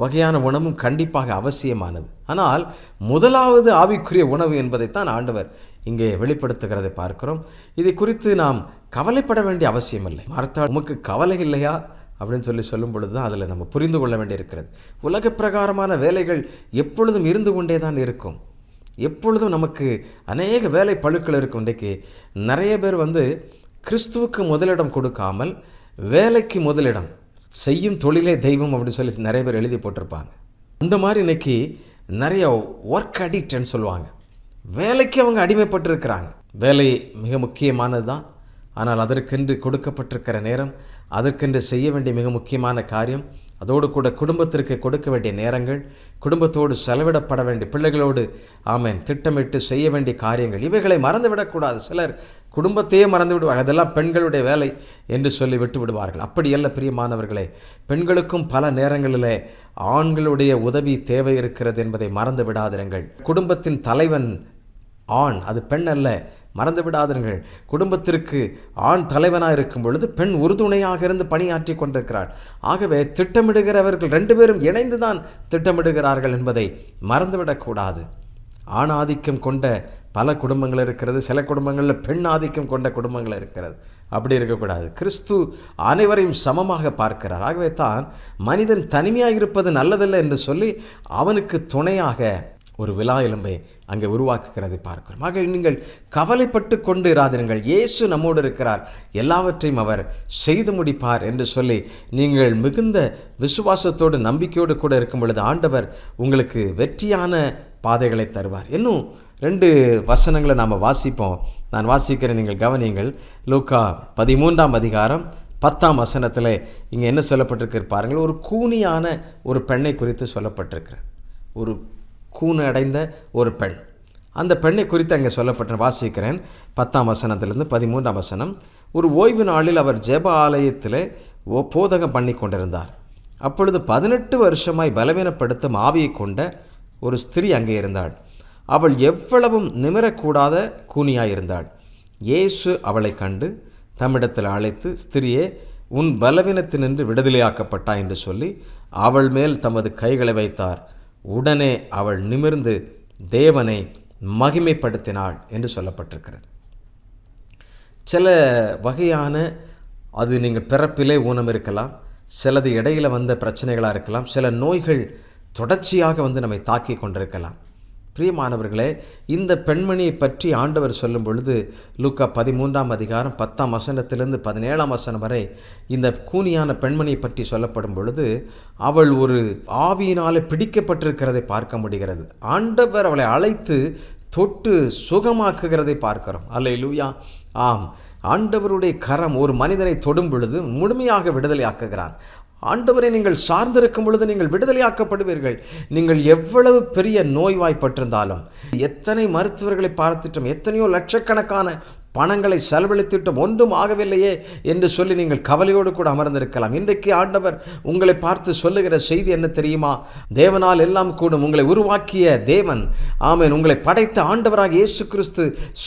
வகையான உணவும் கண்டிப்பாக அவசியமானது. ஆனால் முதலாவது ஆவிக்குரிய உணவு என்பதைத்தான் ஆண்டவர் இங்கே வெளிப்படுத்துகிறதை பார்க்கிறோம். இதை குறித்து நாம் கவலைப்பட வேண்டிய அவசியம் இல்லை. மார்த்தாள், உமக்கு கவலை இல்லையா அப்படின்னு சொல்லும் பொழுது தான் அதில் நம்ம புரிந்து கொள்ள வேண்டியிருக்கிறது. உலக பிரகாரமான வேலைகள் எப்பொழுதும் இருந்து கொண்டே தான் இருக்கும். எப்பொழுதும் நமக்கு அநேக வேலை பழுக்கள் இருக்கும். இன்றைக்கு நிறைய பேர் கிறிஸ்துவுக்கு முதலிடம் கொடுக்காமல் வேலைக்கு முதலிடம், செய்யும் தொழிலே தெய்வம் அப்படின்னு சொல்லி நிறைய பேர் எழுதி போட்டிருப்பாங்க. அந்த மாதிரி இன்றைக்கி நிறைய ஒர்க் அடிக்ட்னு சொல்லுவாங்க. வேலைக்கு அவங்க அடிமைப்பட்டிருக்கிறாங்க. வேலை மிக முக்கியமானது தான். ஆனால் அதற்கென்று கொடுக்கப்பட்டிருக்கிற நேரம், அதற்கென்று செய்ய வேண்டிய மிக முக்கியமான காரியம், அதோடு கூட குடும்பத்திற்கு கொடுக்க வேண்டிய நேரங்கள், குடும்பத்தோடு செலவிடப்பட வேண்டிய பிள்ளைகளோடு திட்டமிட்டு செய்ய வேண்டிய காரியங்கள், இவைகளை மறந்துவிடக்கூடாது. சிலர் குடும்பத்தையே மறந்து விடுவார்கள். அதெல்லாம் பெண்களுடைய வேலை என்று சொல்லி விட்டு விடுவார்கள். அப்படியல்ல பிரியமானவர்களே, பெண்களுக்கும் பல நேரங்களிலே ஆண்களுடைய உதவி தேவை இருக்கிறது என்பதை மறந்து விடாதிருங்கள். குடும்பத்தின் தலைவன் ஆண், அது பெண் அல்ல, மறந்து விடாதீர்கள். குடும்பத்திற்கு ஆண் தலைவனாக இருக்கும் பொழுது பெண் உறுதுணையாக இருந்து பணியாற்றி கொண்டிருக்கிறாள். ஆகவே திட்டமிடுகிறவர்கள் 2 பேரும் இணைந்து தான் திட்டமிடுகிறார்கள் என்பதை மறந்துவிடக்கூடாது. ஆண் ஆதிக்கம் கொண்ட பல குடும்பங்கள் இருக்கிறது, சில குடும்பங்களில் பெண் ஆதிக்கம் கொண்ட குடும்பங்கள் இருக்கிறது. அப்படி இருக்கக்கூடாது. கிறிஸ்து அனைவரையும் சமமாக பார்க்கிறார். ஆகவே தான் மனிதன் தனிமையாக இருப்பது நல்லதல்ல என்று சொல்லி அவனுக்கு துணையாக ஒரு விலா எலும்பை அங்கே உருவாக்குகிறதை பார்க்கிறோம். ஆக நீங்கள் கவலைப்பட்டு கொண்டு இராதிருங்கள், இயேசு நம்மோடு இருக்கிறார், எல்லாவற்றையும் அவர் செய்து முடிப்பார் என்று சொல்லி நீங்கள் மிகுந்த விசுவாசத்தோடு நம்பிக்கையோடு கூட இருக்கும் பொழுது ஆண்டவர் உங்களுக்கு வெற்றியான பாதைகளை தருவார். இன்னும் 2 வசனங்களை நாம் வாசிப்போம். நான் வாசிக்கிறேன், நீங்கள் கவனியுங்கள். லூக்கா 13ஆம் அதிகாரம் 10ஆம் வசனத்தில் இங்கே என்ன சொல்லப்பட்டிருக்கு பாருங்கள். ஒரு கூனியான ஒரு பெண்ணை குறித்து சொல்லப்பட்டிருக்கிறது. ஒரு கூணு அடைந்த ஒரு பெண், அந்த பெண்ணை குறித்து அங்கே சொல்லப்பட்ட வாசிக்கிறேன். 10ஆம் வசனத்திலிருந்து 13ஆம் வசனம். ஒரு ஓய்வு நாளில் அவர் ஜெப ஆலயத்தில் போதகம் பண்ணி கொண்டிருந்தார். அப்பொழுது 18 வருஷமாய் பலவீனப்படுத்தும் ஆவியை கொண்ட ஒரு ஸ்திரீ அங்கே இருந்தாள். அவள் எவ்வளவும் நிமிரக்கூடாத கூனியாயிருந்தாள். இயேசு அவளை கண்டு தம்மிடத்தில் அழைத்து, ஸ்திரியே, உன் பலவீனத்தினின்று விடுதலையாக்கப்பட்டாய் என்று சொல்லி அவள் மேல் தமது கைகளை வைத்தார். உடனே அவள் நிமிர்ந்து தேவனை மகிமைப்படுத்தினாள் என்று சொல்லப்பட்டிருக்கிறது. சில வகையான, அது நீங்கள் பிறப்பிலே ஊனம் இருக்கலாம், சிலது இடையில் வந்த பிரச்சனைகளாக இருக்கலாம், சில நோய்கள் தொடர்ச்சியாக நம்மை தாக்கி கொண்டிருக்கலாம். பிரியமானவர்களே, இந்த பெண்மணியை பற்றி ஆண்டவர் சொல்லும் பொழுது லூக்கா 13ஆம் அதிகாரம் 10ஆம் வசனத்திலிருந்து 17ஆம் வசனம் வரை இந்த கூனியான பெண்மணியை பற்றி சொல்லப்படும் பொழுது அவள் ஒரு ஆவியினாலே பிடிக்கப்பட்டிருக்கிறதை பார்க்க முடிகிறது. ஆண்டவர் அவளை அழைத்து தொட்டு சுகமாக்குகிறதை பார்க்கிறோம். அல்லேலூயா. ஆம், ஆண்டவருடைய கரம் ஒரு மனிதனை தொடும் பொழுது முழுமையாக விடுதலை ஆக்குகிறான். ஆண்டவரை நீங்கள் சார்ந்திருக்கும் பொழுது நீங்கள் விடுதலையாக்கப்படுவீர்கள். நீங்கள் எவ்வளவு பெரிய நோய்வாய்ப்பட்டிருந்தாலும், எத்தனை மருத்துவர்களை பார்த்துட்டோம், எத்தனையோ லட்சக்கணக்கான பணங்களை செலவழித்திட்டும், ஒன்றும் ஆகவில்லையே என்று சொல்லி நீங்கள் கவலையோடு கூட அமர்ந்திருக்கலாம். இன்றைக்கு ஆண்டவர் உங்களை பார்த்து சொல்லுகிற செய்தி என்ன தெரியுமா? தேவனால் எல்லாம் கூடும். உங்களை உருவாக்கிய தேவன், ஆமென், உங்களை படைத்த ஆண்டவராக இயேசு கிறிஸ்து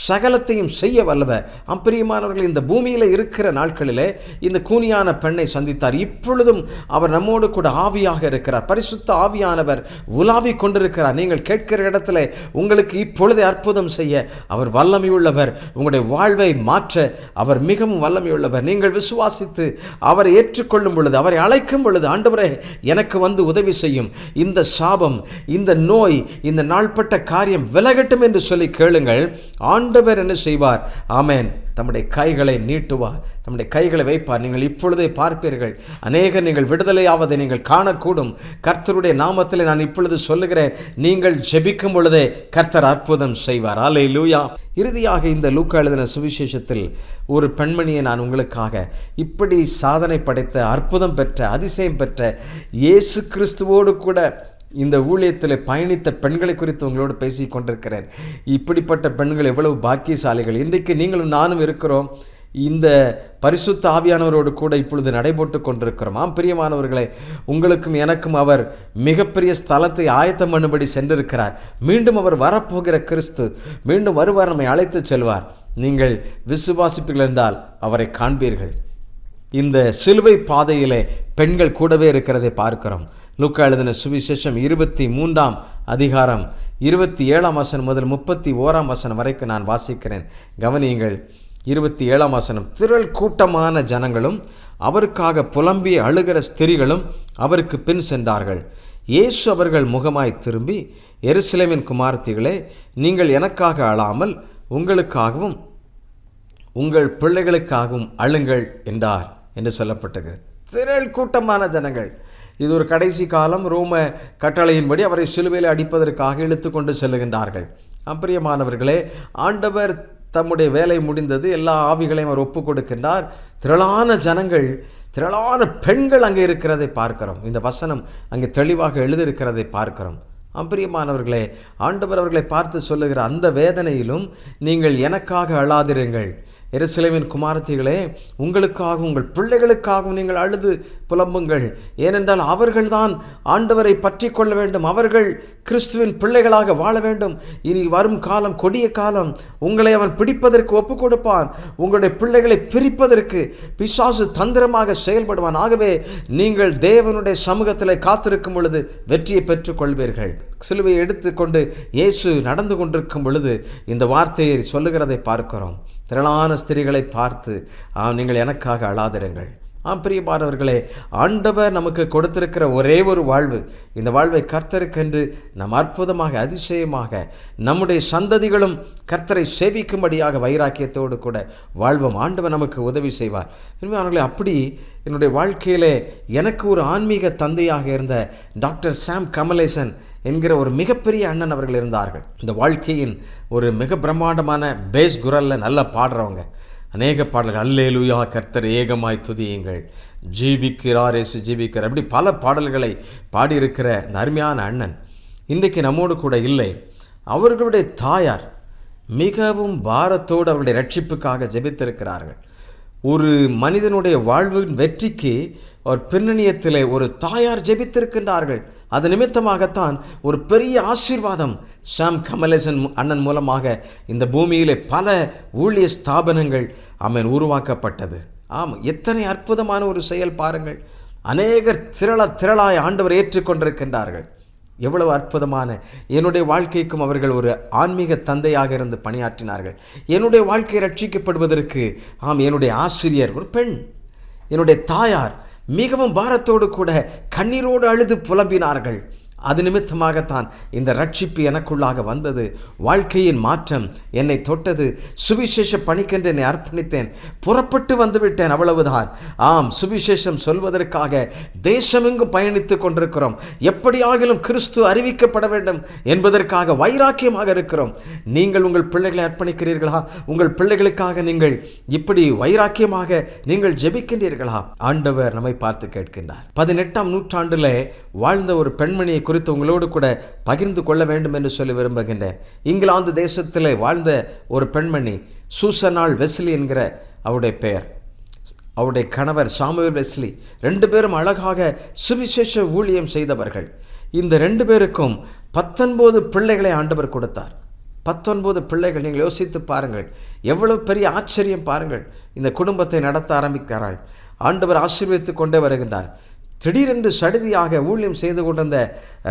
சகலத்தையும் செய்ய வல்லவர். பிரியமானவர்கள், இந்த பூமியில் இருக்கிற நாட்களிலே இந்த கூனியான பெண்ணை சந்தித்தார். இப்பொழுதும் அவர் நம்மோடு கூட ஆவியாக இருக்கிறார். பரிசுத்த ஆவியானவர் உலாவி கொண்டிருக்கிறார். நீங்கள் கேட்கிற இடத்துல உங்களுக்கு இப்பொழுதே அற்புதம் செய்ய அவர் வல்லமையுள்ளவர். உங்களுடைய வாழ்வை மாற்ற அவர் மிகவும் வல்லமையுள்ளவர். நீங்கள் விசுவாசித்து அவரை ஏற்றுக்கொள்ளும் பொழுது, அவரை அழைக்கும் பொழுது, ஆண்டவரே எனக்கு வந்து உதவி செய்யும், இந்த சாபம், இந்த நோய், இந்த நாள்பட்ட காரியம் விலகட்டும் என்று சொல்லி கேளுங்கள். ஆண்டவர் என்ன செய்வார்? ஆமென், தம்முடைய கைகளை நீட்டுவார், தம்முடைய கைகளை வைப்பார். நீங்கள் இப்பொழுதே பார்ப்பீர்கள், அநேகர் நீங்கள் விடுதலையாவதை நீங்கள் காணக்கூடும். கர்த்தருடைய நாமத்தில் நான் இப்பொழுது சொல்லுகிறேன், நீங்கள் ஜெபிக்கும் பொழுதே கர்த்தர் அற்புதம் செய்வார். அல்லேலூயா. இறுதியாக இந்த லூக்கா எழுதின சுவிசேஷத்தில் ஒரு பெண்மணியை நான் உங்களுக்காக, இப்படி சாதனை படைத்த, அற்புதம் பெற்ற, அதிசயம் பெற்ற, இயேசு கிறிஸ்துவோடு கூட இந்த ஊழியத்தில் பயணித்த பெண்களை குறித்து உங்களோடு பேசி கொண்டிருக்கிறேன். இப்படிப்பட்ட பெண்கள் எவ்வளவு பாக்கியசாலிகள். இன்றைக்கு நீங்களும் நானும் இருக்கிறோம். இந்த பரிசுத்த ஆவியானவரோடு கூட இப்பொழுது நடைபோட்டு கொண்டிருக்கிறோம். பிரியமானவர்களே, உங்களுக்கும் எனக்கும் அவர் மிகப்பெரிய ஸ்தலத்தை ஆயத்தம் பண்ணும்படி சென்றிருக்கிறார். மீண்டும் அவர் வரப்போகிற கிறிஸ்து மீண்டும் வருவார், நம்மை அழைத்து செல்வார். நீங்கள் விசுவாசிப்பீர்கள் என்றால் அவரை காண்பீர்கள். இந்த சிலுவை பாதையிலே பெண்கள் கூடவே இருக்கிறதை பார்க்கிறோம். லூக்கா எழுதின சுவிசேஷம் 23ஆம் அதிகாரம் 27ஆம் வசனம் முதல் 31ஆம் வசனம் வரைக்கும் நான் வாசிக்கிறேன். கவனியுங்கள். 27ஆம் வசனம். திரள் கூட்டமான ஜனங்களும் அவருக்காக புலம்பி அழுகிற ஸ்திரீகளும் அவருக்கு பின் சென்றார்கள். இயேசு அவர்கள் முகமாய் திரும்பி, எருசலேமின் குமாரத்திகளே, நீங்கள் எனக்காக அழாமல் உங்களுக்காகவும் உங்கள் பிள்ளைகளுக்காகவும் அழுங்கள் என்றார் என்று சொல்லப்பட்டிருக்கிறது. திரள் கூட்டமான ஜனங்கள். இது ஒரு கடைசி காலம். ரோம கட்டளையின்படி அவரை சிலுவையில் அடிப்பதற்காக இழுத்து கொண்டு செல்லுகின்றார்கள். பிரியமானவர்களே, ஆண்டவர் தம்முடைய வேலை முடிந்தது. எல்லா ஆவிகளையும் அவர் ஒப்பு கொடுக்கின்றார். திரளான ஜனங்கள், திரளான பெண்கள் அங்கே இருக்கிறதை பார்க்கிறோம். இந்த வசனம் அங்கே தெளிவாக எழுதியிருக்கிறதை பார்க்கிறோம். பிரியமானவர்களே, ஆண்டவர் அவர்களை பார்த்து சொல்லுகிற அந்த வேதனையிலும் நீங்கள் எனக்காக அழாதிருங்கள், எருசலேமின் குமாரத்திகளே, உங்களுக்காகவும் உங்கள் பிள்ளைகளுக்காகவும் நீங்கள் அழுது புலம்புங்கள். ஏனென்றால் அவர்கள்தான் ஆண்டவரை பற்றி கொள்ள வேண்டும். அவர்கள் கிறிஸ்துவின் பிள்ளைகளாக வாழ வேண்டும். இனி வரும் காலம் கொடிய காலம். உங்களை அவன் பிடிப்பதற்கு ஒப்பு கொடுப்பான். உங்களுடைய பிள்ளைகளை பிரிப்பதற்கு பிசாசு தந்திரமாக செயல்படுவான். ஆகவே நீங்கள் தேவனுடைய சமூகத்தில் காத்திருக்கும் பொழுது வெற்றியை பெற்றுக் கொள்வீர்கள். சிலுவையை எடுத்துக்கொண்டு இயேசு நடந்து கொண்டிருக்கும் பொழுது இந்த வார்த்தையை சொல்லுகிறதை பார்க்கிறோம். திரளான ஸ்திரீகளை பார்த்து, நீங்கள் எனக்காக அழாதிருங்கள். பிரியமானவர்களே, ஆண்டவர் நமக்கு கொடுத்திருக்கிற ஒரே ஒரு வாழ்வு. இந்த வாழ்வை கர்த்தருக்கென்று நாம் அற்புதமாக, அதிசயமாக, நம்முடைய சந்ததிகளும் கர்த்தரை சேவிக்கும்படியாக வைராக்கியத்தோடு கூட வாழ்வோம். ஆண்டவர் நமக்கு உதவி செய்வார். பிரியமானவர்களே, அப்படி என்னுடைய வாழ்க்கையிலே எனக்கு ஒரு ஆன்மீக தந்தையாக இருந்த டாக்டர் சாம் கமலேசன் என்கிற ஒரு மிகப்பெரிய அண்ணன் அவர்கள் இருந்தார்கள். இந்த வாழ்க்கையின் ஒரு மிக பிரம்மாண்டமான பேஸ் குரலில் நல்லா பாடுறவங்க. அநேக பாடல்கள், அல்லேலூயா, கர்த்தர் ஏகமாய் துதியுங்கள், ஜீவிக்கிறார் இயேசு ஜீவிக்கிறார், அப்படி பல பாடல்களை பாடியிருக்கிற இந்த அருமையான அண்ணன் இன்றைக்கு நம்மோடு கூட இல்லை. அவர்களுடைய தாயார் மிகவும் பாரத்தோடு அவருடைய ரட்சிப்புக்காக ஜெபித்திருக்கிறார்கள். ஒரு மனிதனுடைய வாழ்வின் வெற்றிக்கு ஒரு பின்னணியத்திலே ஒரு தாயார் ஜெபித்திருக்கின்றார்கள். அது நிமித்தமாகத்தான் ஒரு பெரிய ஆசீர்வாதம் சாம் கமலேசன் அண்ணன் மூலமாக இந்த பூமியிலே பல ஊழிய ஸ்தாபனங்கள் உருவாக்கப்பட்டது. எத்தனை அற்புதமான ஒரு செயல் பாருங்கள். அநேகர் திரளாய் ஆண்டவர் ஏற்றுக்கொண்டிருக்கின்றார்கள். எவ்வளவு அற்புதமான, என்னுடைய வாழ்க்கைக்கும் அவர்கள் ஒரு ஆன்மீக தந்தையாக இருந்து பணியாற்றினார்கள். என்னுடைய வாழ்க்கை ரட்சிக்கப்படுவதற்கு என்னுடைய ஆசிரியர் ஒரு பெண், என்னுடைய தாயார் மிகவும் பாரத்தோடு கூட கண்ணீரோடு அழுது புலம்பினார்கள். அது நிமித்தமாகத்தான் இந்த ரட்சிப்பு எனக்குள்ளாக வந்தது. வாழ்க்கையின் மாற்றம் என்னை தொட்டது. சுவிசேஷ பணிக்கென்று என்னை அர்ப்பணித்தேன். புறப்பட்டு வந்துவிட்டேன், அவ்வளவுதான். சுவிசேஷம் சொல்வதற்காக தேசமெங்கும் பயணித்து கொண்டிருக்கிறோம். எப்படியாகிலும் கிறிஸ்து அறிவிக்கப்பட வேண்டும் என்பதற்காக வைராக்கியமாக இருக்கிறோம். நீங்கள் உங்கள் பிள்ளைகளை அர்ப்பணிக்கிறீர்களா? உங்கள் பிள்ளைகளுக்காக நீங்கள் இப்படி வைராக்கியமாக நீங்கள் ஜெபிக்கின்றீர்களா? ஆண்டவர் நம்மை பார்த்து கேட்கின்றார். 18ஆம் நூற்றாண்டில் வாழ்ந்த ஒரு பெண்மணியை குறித்து உங்களோடு கூட பகிர்ந்து கொள்ள வேண்டும் என்று சொல்லி விரும்புகின்றேன். இங்கிலாந்து தேசத்தில் வாழ்ந்த ஒரு பெண்மணி, சூசனாள் வெஸ்லி என்கிற அவருடைய பெயர். அவருடைய கணவர் சாமுவேல் வெஸ்லி. 2 பேரும் அழகாக சுவிசேஷ ஊழியம் செய்தவர்கள். இந்த 2 பேருக்கும் 19 பிள்ளைகளை ஆண்டவர் கொடுத்தார். 19 பிள்ளைகள். நீங்கள் யோசித்து பாருங்கள், எவ்வளவு பெரிய ஆச்சரியம் பாருங்கள். இந்த குடும்பத்தை நடத்த ஆரம்பிக்கிறார்கள். ஆண்டவர் ஆசீர்வதித்து கொண்டே வருகின்றார். திடீரென்று சடுதியாக ஊழியம் செய்து கொண்டிருந்த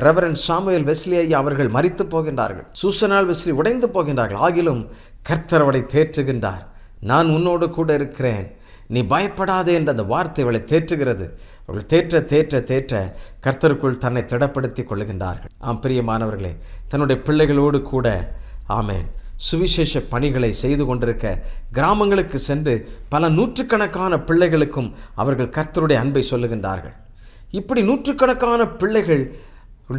ரெவரண்ட் சாமுவேல் வெஸ்லி ஐயா அவர்கள் மரித்து போகின்றார்கள். சூசனாள் வெஸ்லி உடைந்து போகின்றார்கள். ஆகிலும் கர்த்தர் அவளை தேற்றுகின்றார். நான் உன்னோடு கூட இருக்கிறேன், நீ பயப்படாதே என்ற அந்த வார்த்தை அவளை தேற்றுகிறது. அவர்கள் தேற்ற தேற்ற தேற்ற கர்த்தருக்குள் தன்னை திடப்படுத்தி கொள்ளுகின்றார்கள். பிரியமானவர்களே, தன்னுடைய பிள்ளைகளோடு கூட சுவிசேஷ பணிகளை செய்து கொண்டிருக்க கிராமங்களுக்கு சென்று பல நூற்றுக்கணக்கான பிள்ளைகளுக்கும் அவர்கள் கர்த்தருடைய அன்பை சொல்லுகின்றார்கள். இப்படி நூற்றுக்கணக்கான பிள்ளைகள்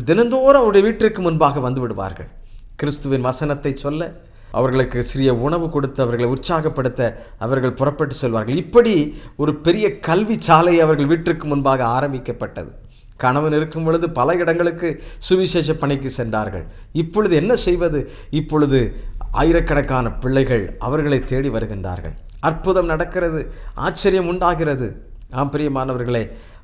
தினந்தோறும் அவருடைய வீட்டிற்கு முன்பாக வந்து விடுவார்கள். கிறிஸ்துவின் வசனத்தை சொல்ல, அவர்களுக்கு சிறிய உணவு கொடுத்து அவர்களை உற்சாகப்படுத்த அவர்கள் புறப்பட்டு செல்வார்கள். இப்படி ஒரு பெரிய கல்வி சாலை அவர்கள் வீட்டிற்கு முன்பாக ஆரம்பிக்கப்பட்டது. கணவன் இருக்கும் பொழுது பல இடங்களுக்கு சுவிசேஷ பணிக்கு சென்றார்கள். இப்பொழுது என்ன செய்வது? இப்பொழுது ஆயிரக்கணக்கான பிள்ளைகள் அவர்களை தேடி வருகின்றார்கள். அற்புதம் நடக்கிறது, ஆச்சரியம் உண்டாகிறது. பிரியமானவர்களே,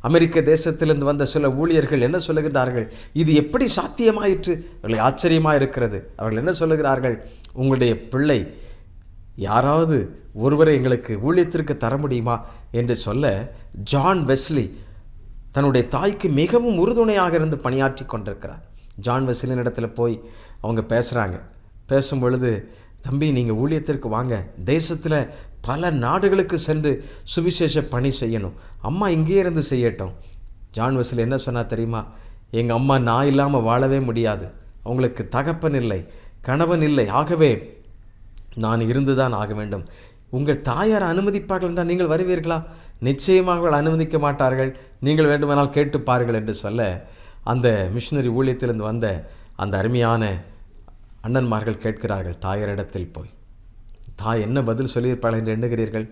அமெரிக்க தேசத்திலிருந்து வந்த சில ஊழியர்கள் என்ன சொல்லுகிறார்கள்? இது எப்படி சாத்தியமாயிற்று? அவர்களுக்கு ஆச்சரியமாக இருக்கிறது. அவர்கள் என்ன சொல்லுகிறார்கள்? உங்களுடைய பிள்ளை யாராவது ஒருவரை எங்களுக்கு ஊழியத்திற்கு தர முடியுமா என்று சொல்ல, ஜான் வெஸ்லி தன்னுடைய தாய்க்கு மிகவும் உறுதுணையாக இருந்து பணியாற்றி கொண்டிருக்கிறார். ஜான் வெஸ்லியின் இடத்துல போய் அவங்க பேசுகிறாங்க. பேசும் பொழுது, தம்பி, நீங்கள் ஊழியத்திற்கு வாங்க, தேசத்தில் பல நாடுகளுக்கு சென்று சுவிசேஷ பணி செய்யணும், அம்மா இங்கே இருந்து செய்யட்டும். ஜான் வெஸ்லி என்ன சொன்னால் தெரியுமா? எங்கள் அம்மா நான் இல்லாமல் வாழவே முடியாது, அவங்களுக்கு தகப்பன் இல்லை, கணவன் இல்லை, ஆகவே நான் இருந்து தான் ஆக வேண்டும். உங்கள் தாயார் அனுமதிப்பார்கள் என்றால் நீங்கள் வருவீர்களா? நிச்சயமாக அவர்கள் அனுமதிக்க மாட்டார்கள், நீங்கள் வேண்டுமானால் கேட்டு பாருங்கள் என்று சொல்ல, அந்த மிஷினரி ஊழியத்திலிருந்து வந்த அந்த அருமையான அண்ணன்மார்கள் கேட்கிறார்கள் தாயாரிடத்தில் போய். தாய் என்ன பதில் சொல்லியிருப்பார்கள் என்று எண்ணுகிறீர்கள்?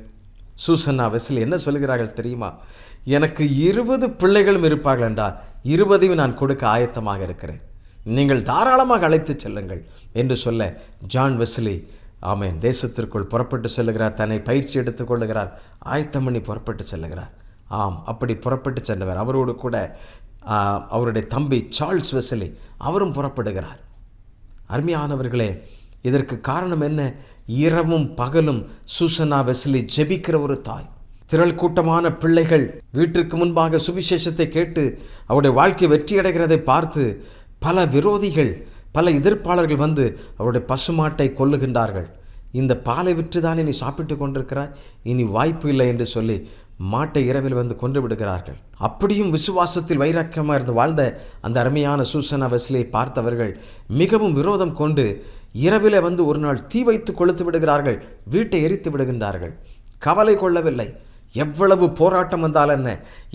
சூசன்னா வெஸ்லி என்ன சொல்லுகிறார்கள் தெரியுமா? எனக்கு 20 பிள்ளைகளும் இருப்பார்கள் என்றால் 20ஐயும் நான் கொடுக்க ஆயத்தமாக இருக்கிறேன், நீங்கள் தாராளமாக அழைத்து செல்லுங்கள் என்று சொல்ல, ஜான் வெஸ்லி ஆமென் தேசத்திற்குள் புறப்பட்டு செல்லுகிறார். தன்னை பயிற்சி எடுத்துக் கொள்ளுகிறார், ஆயத்தம் பண்ணி புறப்பட்டு செல்லுகிறார். அப்படி புறப்பட்டு சென்றவர் அவரோடு கூட அவருடைய தம்பி சார்ல்ஸ் வெஸ்லி அவரும் புறப்படுகிறார். அருமையானவர்களே, இதற்கு காரணம் என்ன? இரவும் பகலும் சூசன்னா வெஸ்லி ஜெபிக்கிற ஒரு தாய். திரள் கூட்டமான பிள்ளைகள் வீட்டிற்கு முன்பாக சுவிசேஷத்தை கேட்டு அவருடைய வாழ்க்கை வெற்றியடைகிறதை பார்த்து பல விரோதிகள், பல எதிர்ப்பாளர்கள் வந்து அவருடைய பசுமாட்டை கொல்லுகின்றார்கள். இந்த பாலை விற்று தானே நீ சாப்பிட்டு கொண்டிருக்கிறாய், இனி வாய்ப்பு இல்லை என்று சொல்லி மாட்டை இரவில் வந்து கொன்று விடுகிறார்கள். அப்படியும் விசுவாசத்தில் வைராக்கியமாக இருந்து வாழ்ந்த அந்த அருமையான சூசன்னா வெஸ்லியை பார்த்தவர்கள் மிகவும் விரோதம் கொண்டு இரவிலே வந்து ஒரு நாள் தீ வைத்து கொளுத்து விடுகிறார்கள், வீட்டை எரித்து விடுகின்றார்கள். கவலை கொள்ளவில்லை. எவ்வளவு போராட்டம் வந்தால்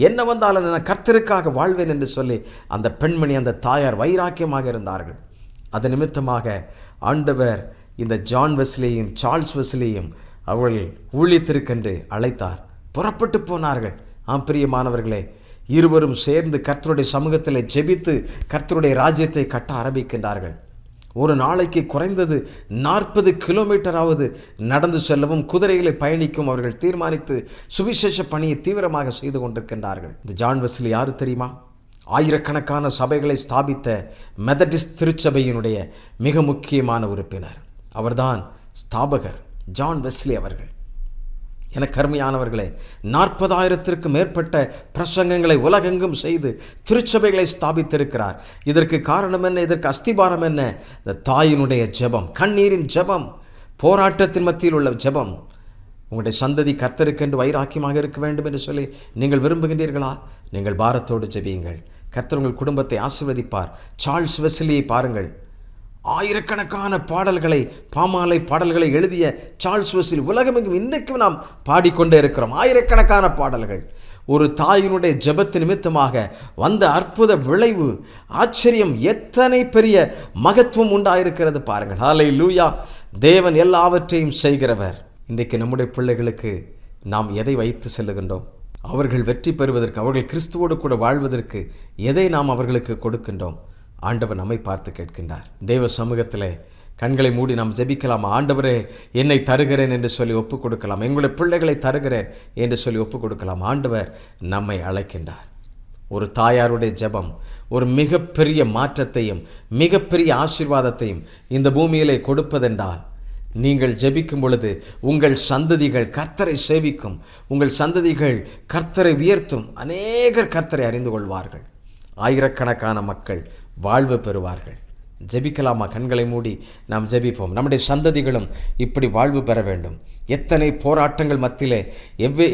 என்ன வந்தாலும் என்ன, கர்த்தருக்காக வாழ்வேன் என்று சொல்லி அந்த பெண்மணி, அந்த தாயார் வைராக்கியமாக இருந்தார்கள். அது நிமித்தமாக ஆண்டவர் இந்த ஜான் வெஸ்லியையும் சார்ல்ஸ் வெஸ்லியையும் அவர்கள் ஊழியத்திற்கென்று அழைத்தார். புறப்பட்டு போனார்கள். பிரியமானவர்களே, இருவரும் சேர்ந்து கர்த்தருடைய சமூகத்தில் ஜெபித்து கர்த்தருடைய ராஜ்யத்தை கட்ட ஆரம்பிக்கின்றார்கள். ஒரு நாளைக்கு குறைந்தது 40 கிலோமீட்டராவது நடந்து செல்லவும் குதிரைகளை பயணிக்கும் அவர்கள் தீர்மானித்து சுவிசேஷ பணியை தீவிரமாக செய்து கொண்டிருக்கின்றார்கள். இந்த ஜான் வெஸ்லி யாரு தெரியுமா? ஆயிரக்கணக்கான சபைகளை ஸ்தாபித்த மெதடிஸ்ட் திருச்சபையினுடைய மிக முக்கியமான உறுப்பினர். அவர்தான் ஸ்தாபகர் ஜான் வெஸ்லி அவர்கள். எனக்கு அருமையானவர்களே, 40,000த்திற்கும் மேற்பட்ட பிரசங்கங்களை உலகெங்கும் செய்து திருச்சபைகளை ஸ்தாபித்திருக்கிறார். இதற்கு காரணம் என்ன? இதற்கு அஸ்திபாரம் என்ன? இந்த தாயினுடைய ஜெபம், கண்ணீரின் ஜெபம், போராட்டத்தின் மத்தியில் உள்ள ஜெபம். உங்களுடைய சந்ததி கர்த்தருக்கென்று வைராக்கியமாக இருக்க வேண்டும் என்று சொல்லி நீங்கள் விரும்புகின்றீர்களா? நீங்கள் பாரத்தோடு ஜெபியுங்கள். கர்த்தர் உங்கள் குடும்பத்தை ஆசீர்வதிப்பார். சார்ல்ஸ் வெஸ்லியை பாருங்கள். ஆயிரக்கணக்கான பாடல்களை, பாமாலை பாடல்களை எழுதிய சார்ல்ஸ் வெஸ்லி உலகமெங்கும் இன்றைக்கும் நாம் பாடிக்கொண்டே இருக்கிறோம். ஆயிரக்கணக்கான பாடல்கள். ஒரு தாயினுடைய ஜெபத்து நிமித்தமாக வந்த அற்புத விளைவு, ஆச்சரியம், எத்தனை பெரிய மகத்துவம் உண்டாயிருக்கிறது பாருங்கள். ஹல்லேலூயா! தேவன் எல்லாவற்றையும் செய்கிறவர். இன்றைக்கு நம்முடைய பிள்ளைகளுக்கு நாம் எதை வைத்து செல்லுகின்றோம்? அவர்கள் வெற்றி பெறுவதற்கு, அவர்கள் கிறிஸ்துவோடு கூட வாழ்வதற்கு எதை நாம் அவர்களுக்கு கொடுக்கின்றோம்? ஆண்டவர் நம்மை பார்த்து கேட்கின்றார். தேவ சமூகத்தில் கண்களை மூடி நாம் ஜெபிக்கலாம். ஆண்டவரே, என்னை தருகிறேன் என்று சொல்லி ஒப்புக் கொடுக்கலாம். எங்களுடைய பிள்ளைகளை தருகிறேன் என்று சொல்லி ஒப்புக் கொடுக்கலாம். ஆண்டவர் நம்மை அழைக்கின்றார். ஒரு தாயாருடைய ஜெபம் ஒரு மிகப்பெரிய மாற்றத்தையும் மிகப்பெரிய ஆசீர்வாதத்தையும் இந்த பூமியிலே கொடுப்பதென்றால், நீங்கள் ஜெபிக்கும் பொழுது உங்கள் சந்ததிகள் கர்த்தரை சேவிக்கும், உங்கள் சந்ததிகள் கர்த்தரை உயர்த்தும். அநேகர் கர்த்தரை அறிந்து கொள்வார்கள். ஆயிரக்கணக்கான மக்கள் வாழ்வு பெறுவார்கள். ஜெபிக்கலாமா? கண்களை மூடி நாம் ஜெபிப்போம். நம்முடைய சந்ததிகளும் இப்படி வாழ்வு பெற வேண்டும். எத்தனை போராட்டங்கள் மத்தியிலே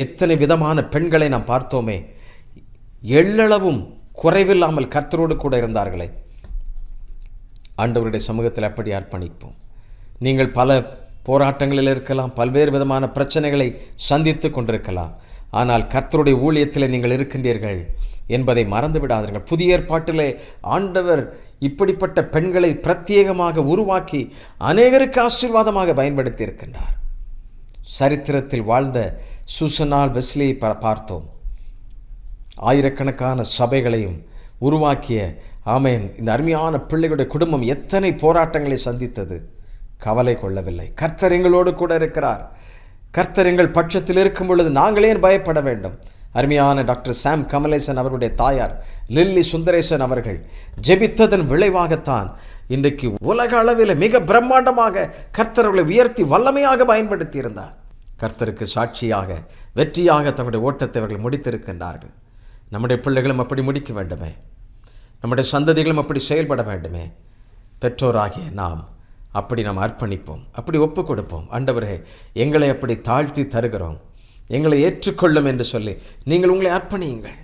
எத்தனை விதமான பெண்களை நாம் பார்த்தோமே. எள்ளளவும் குறைவில்லாமல் கர்த்தரோடு கூட இருந்தார்களே. ஆண்டவருடைய சமூகத்தில் அப்படி அர்ப்பணிப்போம். நீங்கள் பல போராட்டங்களில் இருக்கலாம், பல்வேறு விதமான பிரச்சனைகளை சந்தித்து கொண்டிருக்கலாம். ஆனால் கர்த்தருடைய ஊழியத்தில் நீங்கள் இருக்கின்றீர்கள் என்பதை மறந்து விடாதீர்கள். புதிய ஏற்பாட்டிலே ஆண்டவர் இப்படிப்பட்ட பெண்களை பிரத்யேகமாக உருவாக்கி அநேகருக்கு ஆசீர்வாதமாக பயன்படுத்தி இருக்கின்றார். சரித்திரத்தில் வாழ்ந்த சூசனால் வெஸ்லியை பார்த்தோம். ஆயிரக்கணக்கான சபைகளையும் உருவாக்கிய ஆமேன் இந்த அருமையான பிள்ளைகளுடைய குடும்பம் எத்தனை போராட்டங்களை சந்தித்தது. கவலை கொள்ளவில்லை. கர்த்தர் எங்களோடு கூட இருக்கிறார். கர்த்தர் எங்கள் பட்சத்தில் இருக்கும் பொழுது நாங்களே பயப்பட வேண்டும். அருமையான டாக்டர் சாம் கமலேசன் அவர்களுடைய தாயார் லில்லி சுந்தரேசன் அவர்கள் ஜெபித்ததன் விளைவாகத்தான் இன்றைக்கு உலக அளவில் மிக பிரம்மாண்டமாக கர்த்தர்களை உயர்த்தி வல்லமையாக பயன்படுத்தி இருந்தார். கர்த்தருக்கு சாட்சியாக வெற்றியாக தம்முடைய ஓட்டத்தை அவர்கள் முடித்திருக்கின்றார்கள். நம்முடைய பிள்ளைகளும் அப்படி முடிக்க வேண்டுமே, நம்முடைய சந்ததிகளும் அப்படி செயல்பட வேண்டுமே. பெற்றோராகிய நாம் அப்படி நாம் அர்ப்பணிப்போம், அப்படி ஒப்பு கொடுப்போம். ஆண்டவரே, எங்களை அப்படி தாழ்த்தி தருகிறோம், எங்களை ஏற்றுக்கொள்ளும் என்று சொல்லி நீங்கள் உங்களை அர்ப்பணியுங்கள்.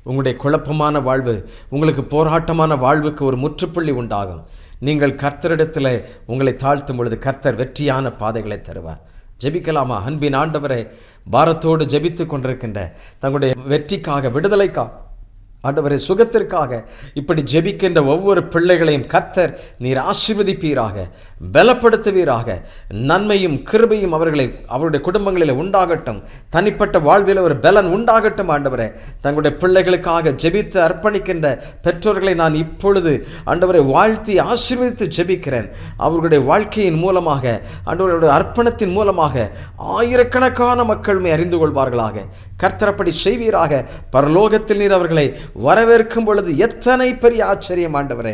உங்களுடைய குழப்பமான வாழ்வு, உங்களுக்கு போராட்டமான வாழ்வுக்கு ஒரு முற்றுப்புள்ளி உண்டாகும். நீங்கள் கர்த்தரிடத்தில் உங்களை தாழ்த்தும் பொழுது கர்த்தர் வெற்றியான பாதைகளை தருவார். ஜெபிக்கலாமா? அன்பின் ஆண்டவரை, பாரத்தோடு ஜெபித்து கொண்டிருக்கின்ற தங்களுடைய வெற்றிக்காக, விடுதலைக்காக, ஆண்டவரை சுகத்திற்காக இப்படி ஜெபிக்கின்ற ஒவ்வொரு பிள்ளைகளையும் கர்த்தர் நீர் ஆசீர்வதிப்பீராக, பலப்படுத்துவீராக. நன்மையும் கிருபையும் அவருடைய குடும்பங்களில் உண்டாகட்டும். தனிப்பட்ட வாழ்வில் ஒரு பலன் உண்டாகட்டும். ஆண்டவரே, தங்களுடைய பிள்ளைகளுக்காக ஜெபித்து அர்ப்பணிக்கின்ற பெற்றோர்களை நான் இப்பொழுது ஆண்டவரை வாழ்த்தி ஆசீர்வதித்து ஜெபிக்கிறேன். அவர்களுடைய வாழ்க்கையின் மூலமாக, ஆண்டவருடைய அர்ப்பணத்தின் மூலமாக ஆயிரக்கணக்கான மக்களுமே அறிந்து கொள்வார்களாக. கர்த்தர் அப்படி செய்வீராக. பரலோகத்தில் நீர் அவர்களை வரவேற்கும் பொழுது எத்தனை பெரிய ஆச்சரியம் ஆண்டவரே.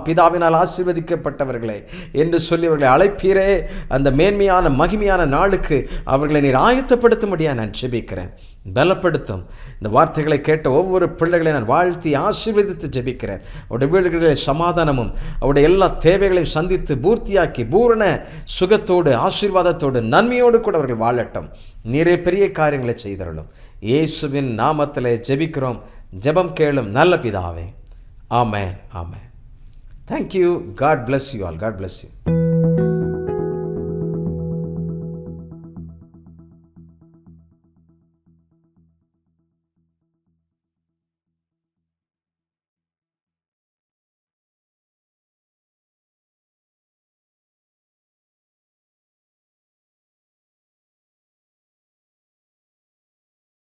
பிதாவினால் ஆசீர்வதிக்கப்பட்டவர்களே என்று சொல்லி அவர்களை அழைப்பீரே. அந்த மேன்மையான மகிமையான நாளுக்கு அவர்களை நீர் ஆயத்தப்படுத்தும்படியாக நான் ஜெபிக்கிறேன். பலப்படுத்தும். இந்த வார்த்தைகளை கேட்ட ஒவ்வொரு பிள்ளைகளை நான் வாழ்த்தி ஆசீர்வதித்து ஜெபிக்கிறேன். அவருடைய வீடுகளில் சமாதானமும் அவருடைய எல்லா தேவைகளையும் சந்தித்து பூர்த்தியாக்கி பூரண சுகத்தோடு, ஆசீர்வாதத்தோடு, நன்மையோடு கூட அவர்கள் வாழட்டும். நீரே பெரிய காரியங்களை செய்தருளும். இயேசுவின் நாமத்திலே ஜெபிக்கிறோம். ஜெபம் கேளும் நல்ல பிதாவே. ஆமென், ஆமென். Thank you. God bless you all. God bless you.